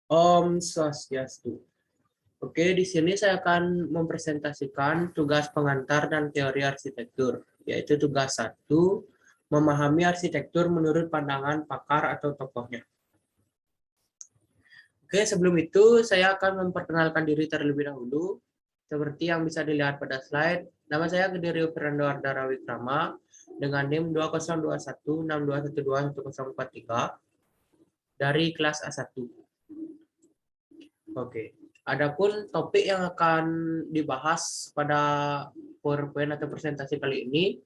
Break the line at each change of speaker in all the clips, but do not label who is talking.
Om Swastiastu. Oke, di sini saya akan mempresentasikan tugas pengantar dan teori arsitektur, yaitu tugas 1, memahami arsitektur menurut pandangan pakar atau tokohnya. Oke, sebelum itu saya akan memperkenalkan diri terlebih dahulu. Seperti yang bisa dilihat pada slide, nama saya Gede Fernando Ardara Wikrama dengan NIM 202162121043 dari kelas A1. Oke. Adapun topik yang akan dibahas pada PowerPoint atau presentasi kali ini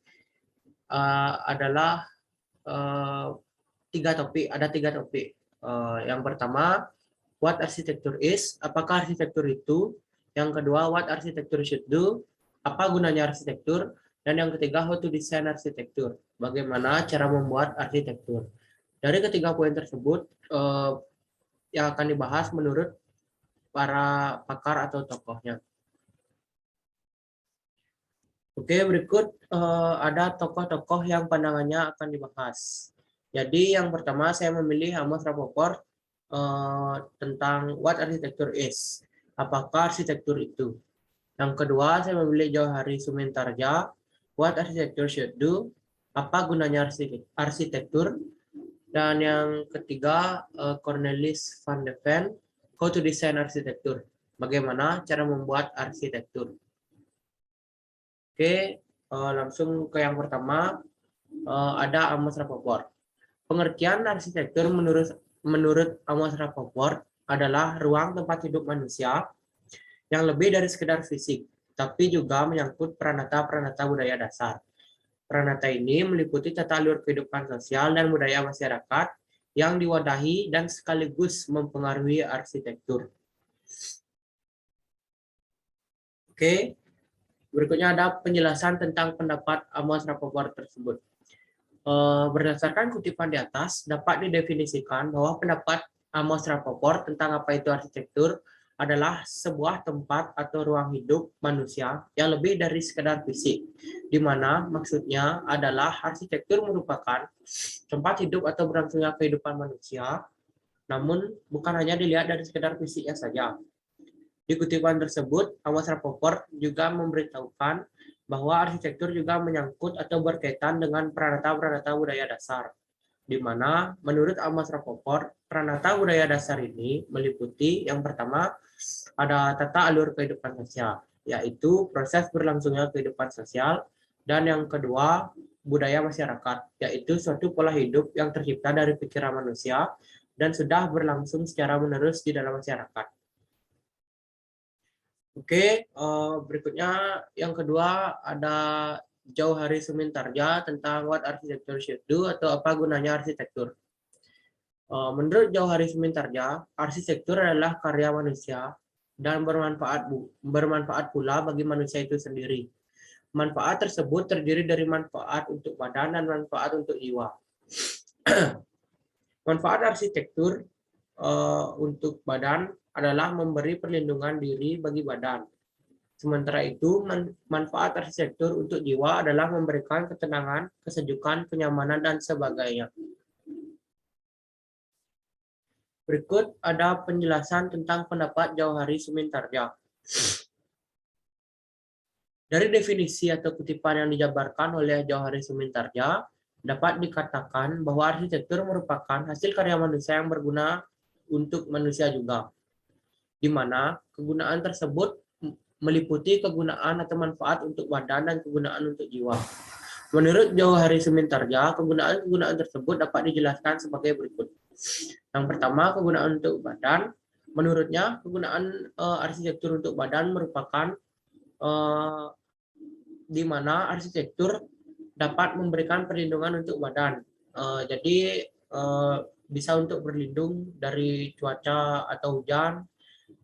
adalah uh, tiga topik. Ada tiga topik. Yang pertama, what architecture is? Apakah arsitektur itu? Yang kedua, what architecture should do? Apa gunanya arsitektur? Dan yang ketiga, how to design arsitektur. Bagaimana cara membuat arsitektur? Dari ketiga poin tersebut, yang akan dibahas menurut para pakar atau tokohnya. Oke, berikut ada tokoh-tokoh yang pandangannya akan dibahas. Jadi yang pertama saya memilih Amos Rapoport tentang what architecture is. Apakah arsitektur itu? Yang kedua saya memilih Jauhari Sumintarja, what architecture should do. Apa gunanya arsitektur? Dan yang ketiga Cornelis van de Ven, how to design arsitektur. Bagaimana cara membuat arsitektur. Oke, langsung ke yang pertama, ada Amos Rapoport. Pengertian arsitektur menurut Amos Rapoport adalah ruang tempat hidup manusia yang lebih dari sekedar fisik, tapi juga menyangkut pranata-pranata budaya dasar. Pranata ini meliputi tata alur kehidupan sosial dan budaya masyarakat yang diwadahi dan sekaligus mempengaruhi arsitektur. Oke, berikutnya ada penjelasan tentang pendapat Amos Rapoport tersebut. Berdasarkan kutipan di atas, dapat didefinisikan bahwa pendapat Amos Rapoport tentang apa itu arsitektur adalah sebuah tempat atau ruang hidup manusia yang lebih dari sekedar fisik, di mana maksudnya adalah arsitektur merupakan tempat hidup atau berlangsungnya kehidupan manusia, namun bukan hanya dilihat dari sekedar fisiknya saja. Di kutipan tersebut, Amos Rapoport juga memberitahukan bahwa arsitektur juga menyangkut atau berkaitan dengan pranata-pranata budaya dasar, di mana menurut Amos Rapoport, pranata budaya dasar ini meliputi yang pertama ada tata alur kehidupan sosial, yaitu proses berlangsungnya kehidupan sosial, dan yang kedua budaya masyarakat, yaitu suatu pola hidup yang tercipta dari pikiran manusia dan sudah berlangsung secara menerus di dalam masyarakat. Oke, berikutnya yang kedua ada Jauhari Sumintarja tentang what architecture should do atau apa gunanya arsitektur. Menurut Jauhari Sumintarja, arsitektur adalah karya manusia dan bermanfaat pula bagi manusia itu sendiri. Manfaat tersebut terdiri dari manfaat untuk badan dan manfaat untuk jiwa. Manfaat arsitektur untuk badan adalah memberi perlindungan diri bagi badan. Sementara itu, manfaat arsitektur untuk jiwa adalah memberikan ketenangan, kesejukan, kenyamanan, dan sebagainya. Berikut ada penjelasan tentang pendapat Jauhari Sumintarja. Dari definisi atau kutipan yang dijabarkan oleh Jauhari Sumintarja, dapat dikatakan bahwa arsitektur merupakan hasil karya manusia yang berguna untuk manusia juga, di mana kegunaan tersebut meliputi kegunaan atau manfaat untuk badan dan kegunaan untuk jiwa. Menurut Jauhari Sumintarja, kegunaan-kegunaan tersebut dapat dijelaskan sebagai berikut. Yang pertama, kegunaan untuk badan. Menurutnya, kegunaan arsitektur untuk badan merupakan di mana arsitektur dapat memberikan perlindungan untuk badan. Jadi bisa untuk berlindung dari cuaca atau hujan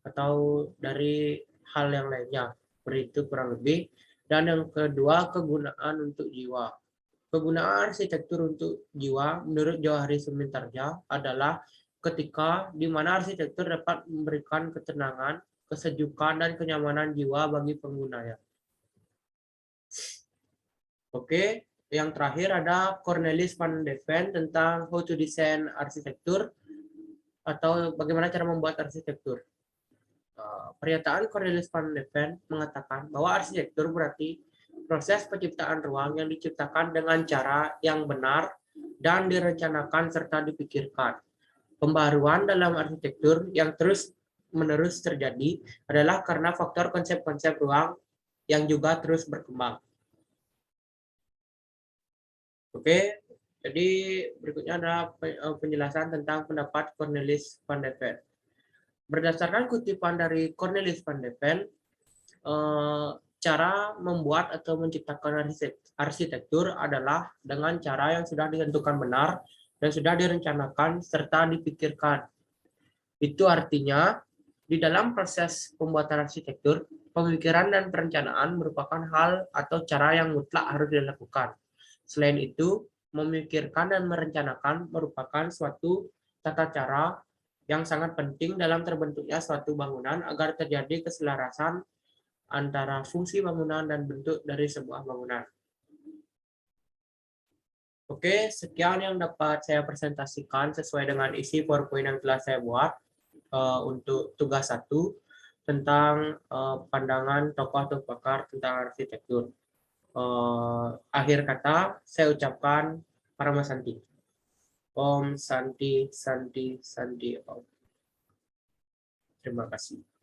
atau dari hal yang lainnya. Seperti itu kurang lebih. Dan yang kedua, kegunaan untuk jiwa. Kegunaan arsitektur untuk jiwa menurut Jauhari Sumintarja adalah ketika di mana arsitektur dapat memberikan ketenangan, kesejukan, dan kenyamanan jiwa bagi penggunanya. Oke, yang terakhir ada Cornelis van de Ven tentang how to design arsitektur. atau bagaimana cara membuat arsitektur. Pernyataan Cornelis van de Ven mengatakan bahwa arsitektur berarti proses penciptaan ruang yang diciptakan dengan cara yang benar dan direncanakan serta dipikirkan. Pembaruan dalam arsitektur yang terus-menerus terjadi adalah karena faktor konsep-konsep ruang yang juga terus berkembang. Oke, jadi berikutnya adalah penjelasan tentang pendapat Cornelis van de Ven. Berdasarkan kutipan dari Cornelis van de Ven, cara membuat atau menciptakan arsitektur adalah dengan cara yang sudah ditentukan benar dan sudah direncanakan serta dipikirkan. Itu artinya di dalam proses pembuatan arsitektur, pemikiran dan perencanaan merupakan hal atau cara yang mutlak harus dilakukan. Selain itu, memikirkan dan merencanakan merupakan suatu tata cara yang sangat penting dalam terbentuknya suatu bangunan agar terjadi keselarasan antara fungsi bangunan dan bentuk dari sebuah bangunan. Oke, sekian yang dapat saya presentasikan sesuai dengan isi PowerPoint yang telah saya buat untuk tugas 1 tentang pandangan tokoh atau pakar tentang arsitektur. Akhir kata, saya ucapkan Parama Santi. Om Santi, Santi, Santi, Om. Terima kasih.